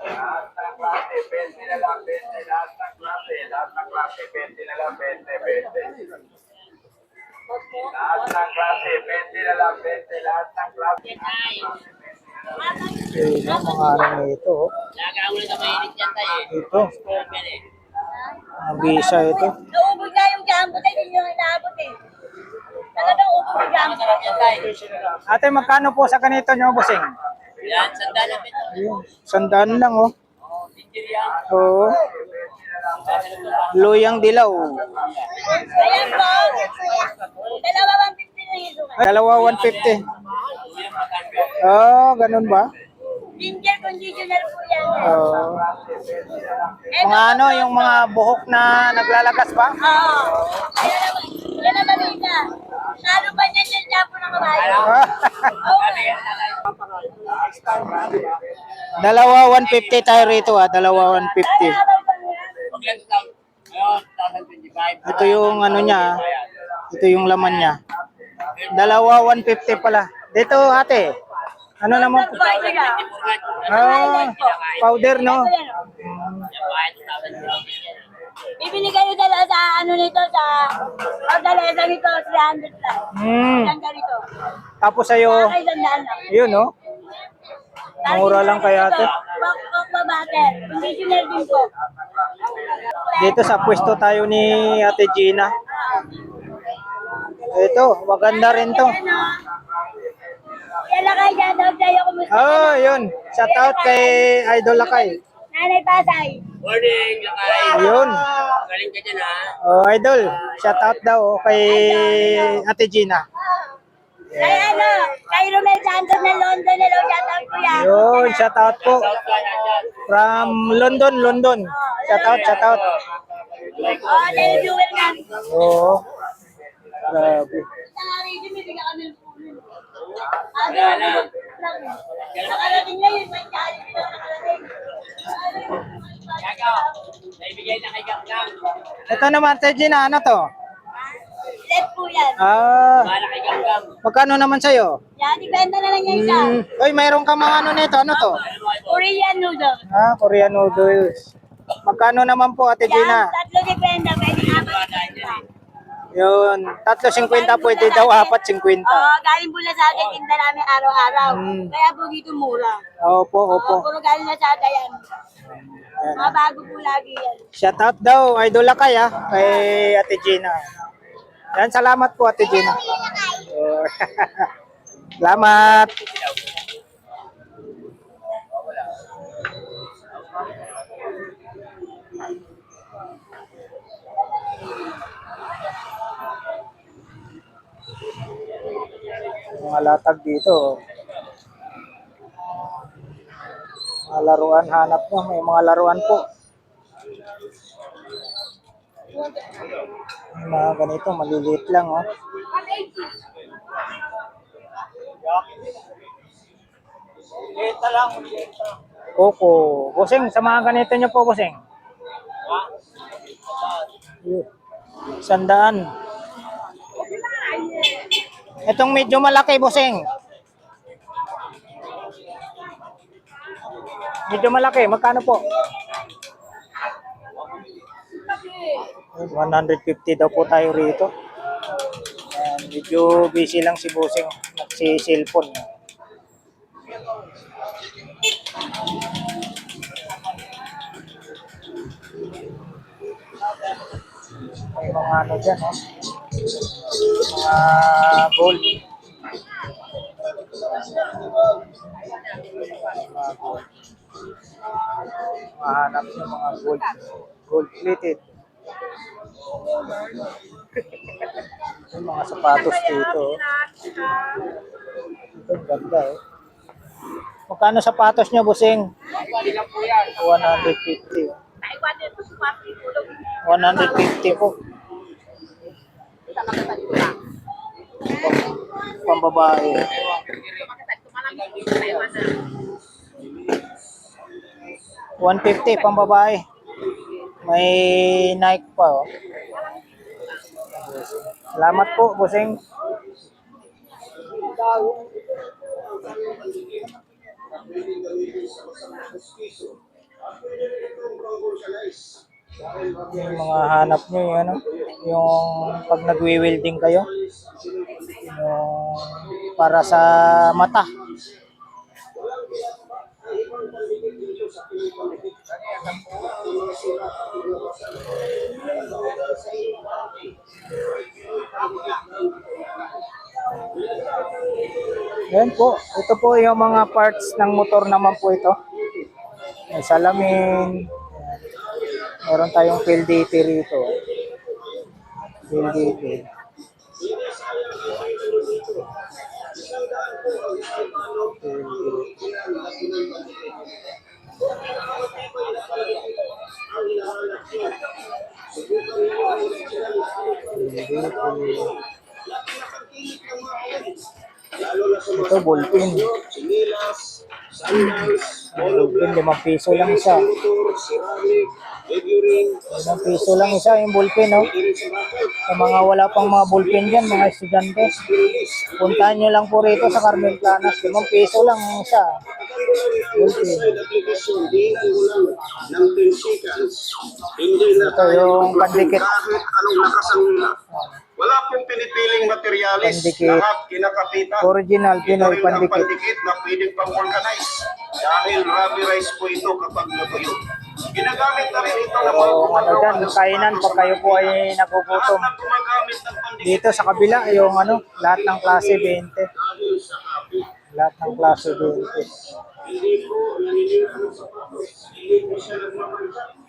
Lahat ng klase, 20 na lang, 20. Lahat ng klase, 20 na lang, 20, 20. Lahat ng klase, 20 na lang, 20. Lahat ng klase, Ayun, mga araw na ito. Oh. Ito. Ang bisa ito. Naubos na yung jumbo tayo, hindi nyo inaabot eh. Talagang ubos yung jumbo tayo. Ate, magkano po sa kanito nyo, Buseng? Yan, sandal na ito. Ayun, 100 lang, oh. Oo. Luyang dilaw. Ayan po. Dalawa 150 na yun. Dalawa 150. Oh, ganun ba? Ginger conditioner po yan. Oh. Mga ano, yung mga buhok na naglalagas ba? Oo. Yan naman rin. Lalo ba niyan yung jumbo ng kabayo? Dalawa 150 tayo rito, ah. Dalawa 150. Ito yung ano niya, ah. Ito yung laman niya. Dalawa 150 pala. Dito, ate. Ano naman po? Ah, powder, no? Bibili kayo dala sa ano nito sa pagdalesa nito 300 lang. Yan ganito. Tapos sa'yo, Kaya sandaan lang. yun, no? Mura lang kaya ate. Wak butter. Conditioner din po. Dito sa pwesto tayo ni Ate Gina. Ito, maganda rin to. Yan lang kayo, shoutout sa'yo. Kumusta? Oh, yun. Shout out kay Idol Lakay. Nanay Pasay. Morning, lakay. Ayun. Galing ka dyan, ha? Oh, Idol. Shout out daw kay Ate Gina. Kay ano, kay Romel Santos ng London. Hello, shoutout ko yan. Yun, shout out po. From London, London. Shout out, shout out. Oh, televiewer namin. Oo. Grabe. Nakarating na yun, may challenge na nakarating. Naibigay na kay Ganggang. Ito naman, Ate Gina, ano to? Let po yan. Ah, Para kay Ganggang. magkano naman sa'yo? Yan, ibenta na lang niya isa. Uy, mayroon ka mga ano nito. Ano to? Korean noodle. Ah, Korean noodles. Magkano naman po, Ate Yan, Gina? tatlo dependa, pwede apat dependa. Yun, 3.50 pwede daw, 4.50. Oo, galing po na sa atin, tinda namin araw-araw. Mm. Kaya po dito mura. Opo, opo. Puro galing na sa atin yan. Ayan. Mga bago po lagi yan. Shout out daw, Idol Lakay, kay Ate Gina. Yan, salamat po, Ate Gina. Oh. Salamat. Mga latag dito. Mga laruan, hanap nyo. May mga laruan po. May mga ganito, maliliit lang, oh. Coco. Busing, sa mga ganito nyo po, Busing. Yun. 100. Itong medyo malaki, Busing. Medyo malaki, magkano po? 150 daw po tayo rito. Ayan, medyo busy lang si Busing. Nagsi-cellphone. May mga ano dyan, oh. Mga gold. Mga gold. Mahanap ng mga gold plated. Yung mga sapatos dito. Ito ang ganda eh. Magkano sapatos nyo, Busing? 150. 150 po. Pambabae. 150 pambabae. May Nike pa oh. Salamat po, Busing. Yung mga hanap nyo, yung, ano, yung pag nagwi-welding kayo, yung para sa mata. Yan po, ito po yung mga parts ng motor naman po ito. May salamin. Meron tayong PLDT rito. PLDT. Ito ballpen. Ballpen, 5 piso lang isa. 5 piso lang isa yung ballpen, no? Sa mga wala pang mga ballpen dyan, mga estudyante, puntahan nyo lang po rito sa Carmen Planas. 5 piso lang isa. Ballpen. Ito yung pandikit. Wala pong pinipiling materialis. Pandikit. Lahat kinakapitan. Original Pinoy Ito lang pandikit. pandikit na pwedeng pang-vulcanize. Dahil rubberized po ito kapag natuyo. Ginagamit na rin ito ng mga So, ano dyan, kainan pag kayo po ay nagugutom. Lahat ng gumagamit ng pandikit. Dito sa kabila, yung ano, lahat ng klase 20. Lahat ng klase 20. Hindi po naniniwala ng sapatos. Hindi po siya nagmamansa.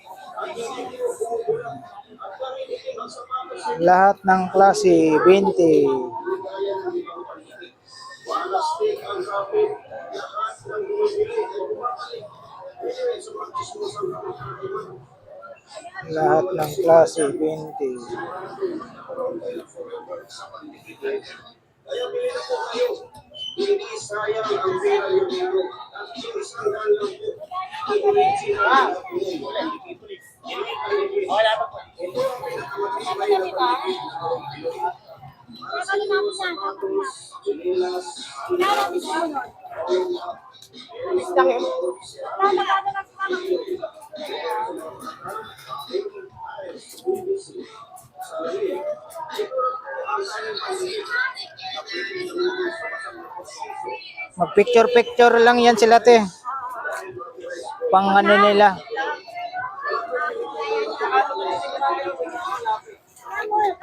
Lahat ng klase 20. Lahat ng klase 20. Kaya bili na po kayo. Hindi sayang ang pera niyo dito. At yung isang daan lang po. Mag-picture-picture lang yan sila, te. Pang ano nila.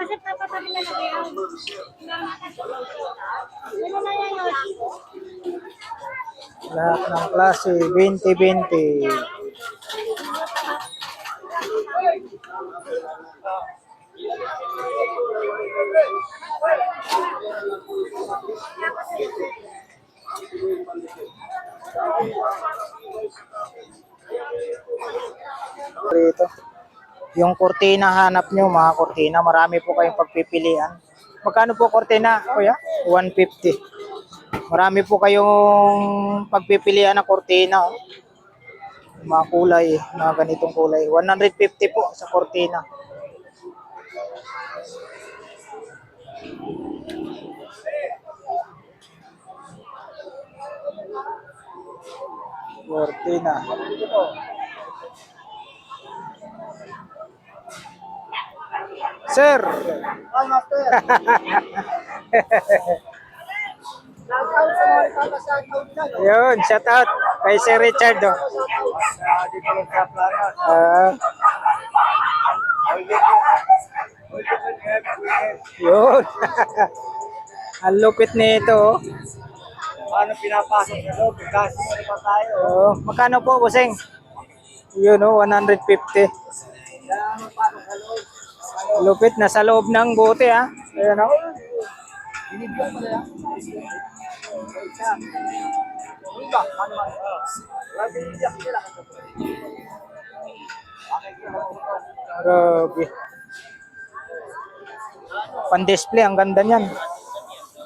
Kasi papatabi na lang yan. Ano na yan yun? Lahat ng klase 20-20. Rito. Yung kurtina hanap nyo, mga kurtina, marami po kayong pagpipilian. Magkano po kurtina, kuya? 150. Marami po kayong pagpipilian na kurtina. Oh. Mga kulay, mga ganitong kulay. 150 po sa kurtina. Kurtina. Sir. Yun, shout out kay Sir Richard. Oh. Yun. Ang lupit nito. Oh. Ano pinapasok sa loob? Kasi ano pa tayo? Oo. Magkano po, bossing? Yun, oh, 150. Kaya ano pasok sa loob? Lupit, nasa loob ng bote, ha? Ayan, oh. Binibigyan pala yan. Isa. Iba, ano man? Binibigyan sila. Grabe. Pan-display, ang ganda niyan.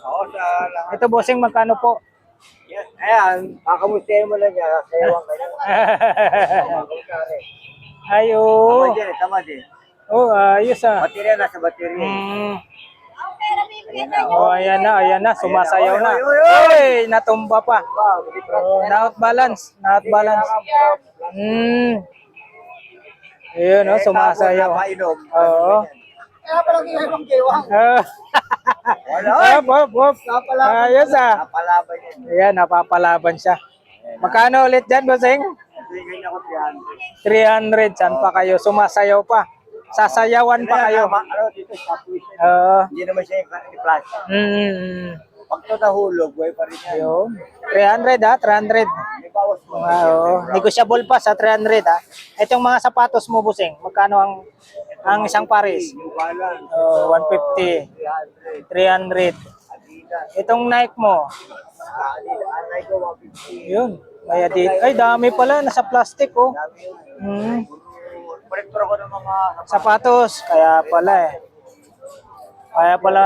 Oo, sa lahat. Ito, bossing, magkano po? Yes. Ayan, kakamustahin mo lang niya. Sayawang kayo. Ayo. Tama din, tama din. Oh, ayos, ah. Baterya, nasa baterya. Mm. Ang pera bibigyan tayo. Oh, ayan na, sumasayaw na. Oy, oy, oy! Oy, natumba pa. Wow, Oh, na-out balance, na-out balance. Ayun, oh, sumasayaw. Napainom. Oo. Kaya pala ginawang giwang. Wala, Hop, hop. Ayos, ah. Napalaban yan. Ayan, napapalaban siya. Magkano ulit dyan, bossing? Bigyan niya ko 300, saan pa kayo? Sumasayaw pa. Sasayawan pa kayo. Ano dito, sa puso. Hindi naman siya yung flash. Pag ito nahulog, buhay pa rin yan. Ayun. 300, ha? 300. May bawas mo. Negotiable pa sa 300, ha? Itong mga sapatos mo, bossing, magkano ang isang pares? Yung balan. 150, 300. 300. Adidas. Itong Nike mo, Adidas. Anay ko, 150. yun. May Adidas. Ay, dami pala. Nasa plastic, oh. Dami yun. Hmm. Kolektor ako ng mga Sapatos. Kaya pala, eh. Kaya pala,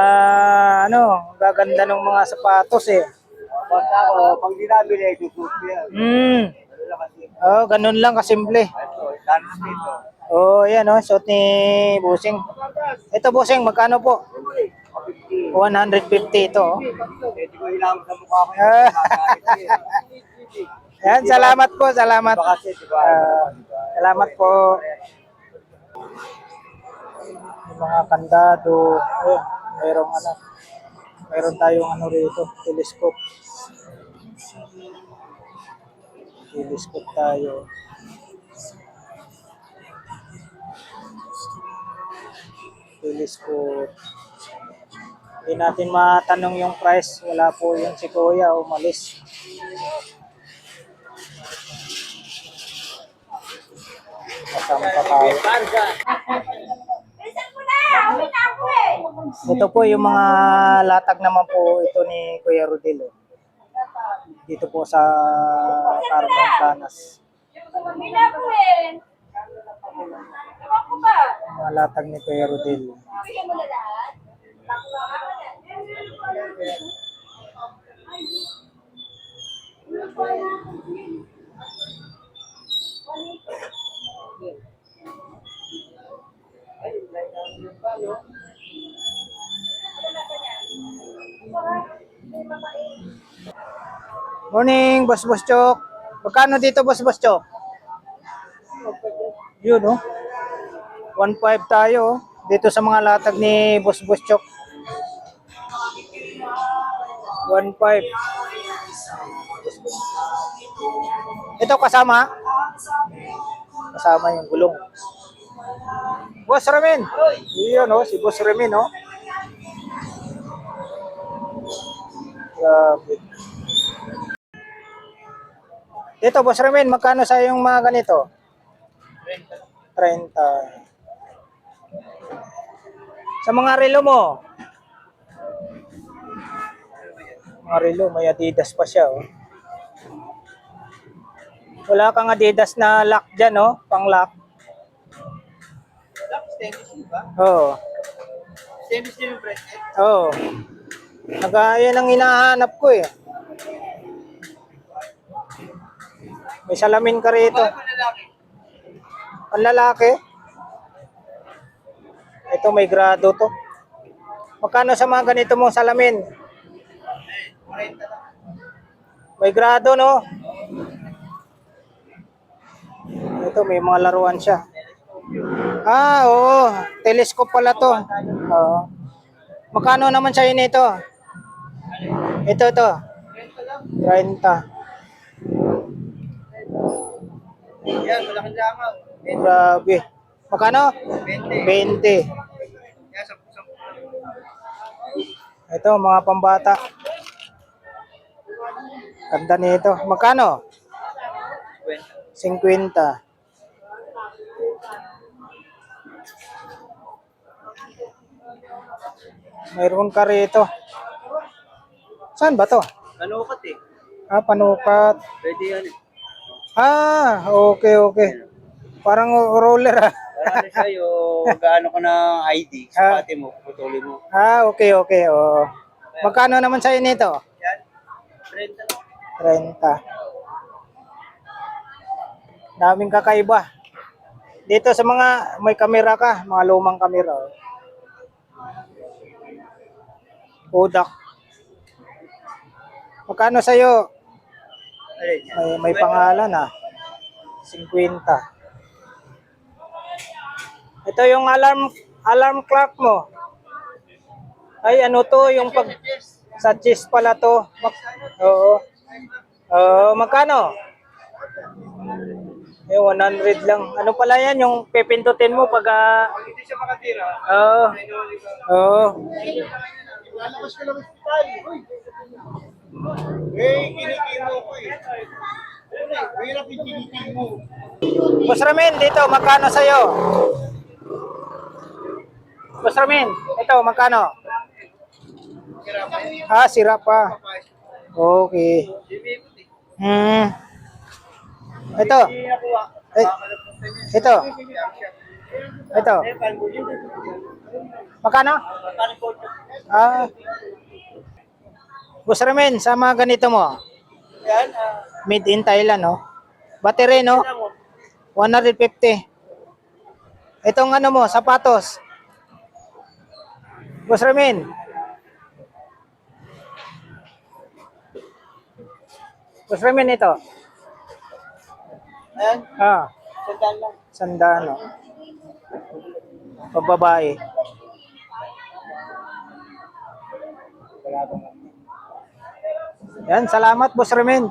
ano, gaganda ng mga sapatos, eh. basta ako, pag dinabili, susuot yan. Ano lang kasi. Oh, ganun lang kasimple. Ito, status dito. Oh, yan, oh. Suot ni Busing. Ito, Busing, magkano po? 150 ito, oh. Hindi ko hilang sa mukha ko. Ah. Yan, salamat po, salamat. Diba kasi, diba? Salamat po. Yung mga kandado, ayun, mayroon tayong ano rito, telescope. Telescope tayo. Telescope. Hindi natin matanong yung price, wala po yun si Kuya, umalis. Kasama pa tayo. Bilisan mo na! Uwi na ako eh! Ito po yung mga latag naman po ito ni Kuya Rodel. Dito po sa Carmen Planas. Uwi na ako eh! Ewan ko ba? Mga latag ni Kuya Rodel. Bigyan mo na lahat? Morning, Boss Chok. Magkano dito, Boss Chok? Yun, oh. 1.5 tayo, oh. Dito sa mga latag ni Boss Chok. 1.5. Ito kasama? Kasama yung gulong. Boss Ramin. Yun, oh. Si Boss Ramin, oh. Grabe. Dito, Boss Ramin, magkano sa yung mga ganito? 30. Sa mga relo mo? Mga relo, may Adidas pa siya, oh. Wala kang Adidas na lock dyan, oh. Pang lock. Oo. Stainless steel yung bracelet. Oo. Yan ang hinahanap ko, eh. May salamin ka rito. Ang lalaki. Ito may grado to. Magkano sa mga ganito mong salamin? May grado, no? Ito may mga laruan siya. Ah, oo. Telescope pala to. Oo. Magkano naman sa'yo nito? Ito. 30. Yan, malaking langaw. Grabe. Magkano? 20. 20. Yan, 10. Ito, mga pambata. Ganda nito. Magkano? 50. Mayroon ka rito. Saan ba to? Nanukat eh. Ah, panukat. Pwede yan eh. Ah, okay. Parang roller ah. Marami sa'yo, gaano ko ng ID, sapati mo, putulin mo. Ah, okay. Oo. Magkano naman sa'yo nito? Yan, 30. 30. Daming kakaiba. Dito sa mga may kamera ka, mga lumang kamera. Oh. Kodak. Magkano sa'yo? Alin yan? May pangalan ah. 50. Ito yung alarm clock mo. Ay ano to, yung pag sa chest pala to. Oo. Magkano? Yung 100 lang. Ano pala yan, yung pipindutin mo pag Hindi siya makatira. Oo. Lalabas ka lang sa tayo. Eh, kinikimo ko eh. Mahirap yung kinikimo. Boss Ramin, dito, magkano sa'yo? Boss Ramin, ito, magkano? Ah, sira pa. Okay. Ito. Ito. Ito. Magkano? Ah. Boss Ramin, sa mga ganito mo. Yan, Made in Thailand, no? Battery, no? 150. Itong ano mo, sapatos. Boss Ramin. Boss Ramin, ito. Ayan, Ah, sandal lang. sandaan, no? Pagbabae. Yan, salamat, Boss Ramin.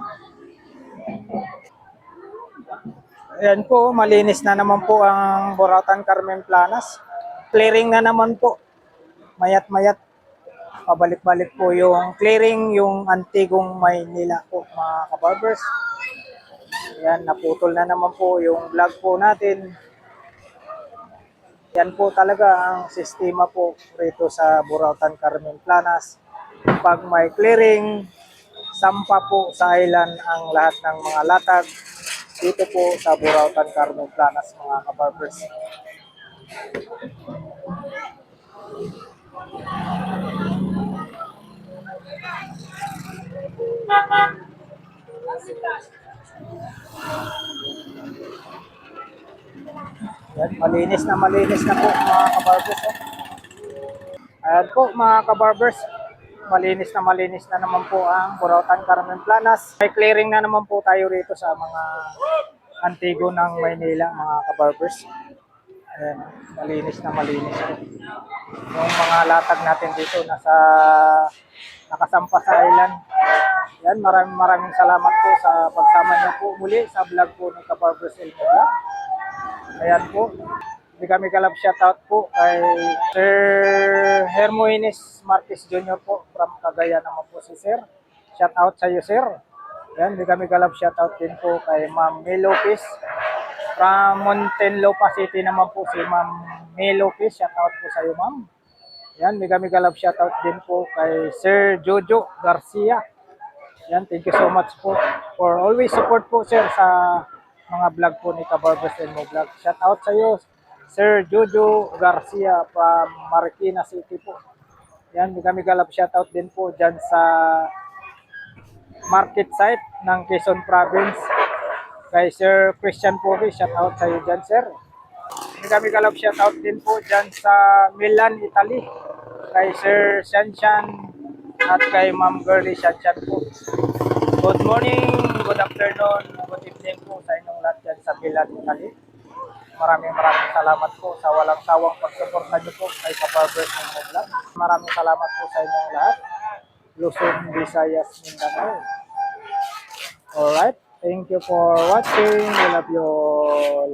Ayan po, malinis na naman po ang Boratan Carmen Planas. Clearing na naman po. Mayat-mayat. Pabalik-balik po yung clearing, yung Antigong Maynila po, mga kabarbers. Ayan, naputol na naman po yung vlog po natin. Yan po talaga ang sistema po rito sa Boratan Carmen Planas. Pag may clearing, sampa po sa island ang lahat ng mga latag dito po sa Boratan Carmen Planas, mga kabarbers. Yan, malinis na po mga kabarbers. Ayan po mga kabarbers, malinis na naman po ang Boratan Carmen Planas. May clearing na naman po tayo rito sa mga Antigo ng Maynila, mga kabarbers. Ayan, malinis na po. Yung mga latag natin dito nakasampa sa island. Yan, maraming salamat po sa pagsama niyo po muli sa vlog po ng Kabarbers Elmo Vlog. Ayan po. Hindi kami kalab shoutout po kay Sir Hermoines Marquez Jr. po from Cagayan naman po si Sir. Shoutout sa iyo, Sir. Ayan, hindi kami kalab shoutout din po kay Ma'am May Lopez from Muntinlupa City naman po si Ma'am May Lopez. Shoutout po sa iyo, Ma'am. Ayan, hindi kami kalab shoutout din po kay Sir Jojo Garcia. Yan, thank you so much po for always support po, sir, sa mga vlog po ni Kabarbers Elmo Vlog. Shout out sa iyo, Sir Jojo Garcia from Marikina City po. Yan, kami galap shout out din po dyan sa market site ng Quezon Province. Kay Sir Christian Pogi, shout out sa iyo dyan, sir. Kami galap shout out din po dyan sa Milan, Italy. Kay Sir Shanshan at kay Ma'am Girlie Shanshan po. Good morning, good afternoon, good evening po sa inyong lahat dyan sa Milan, Italy. Maraming salamat po sa walang sawang pagsuporta niyo po kay Kabarbers Elmo Vlog. Maraming salamat po sa inyong lahat. Luzon, Visayas, Mindanao. Alright, thank you for watching. We love you all.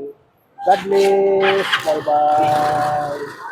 God bless. Bye-bye.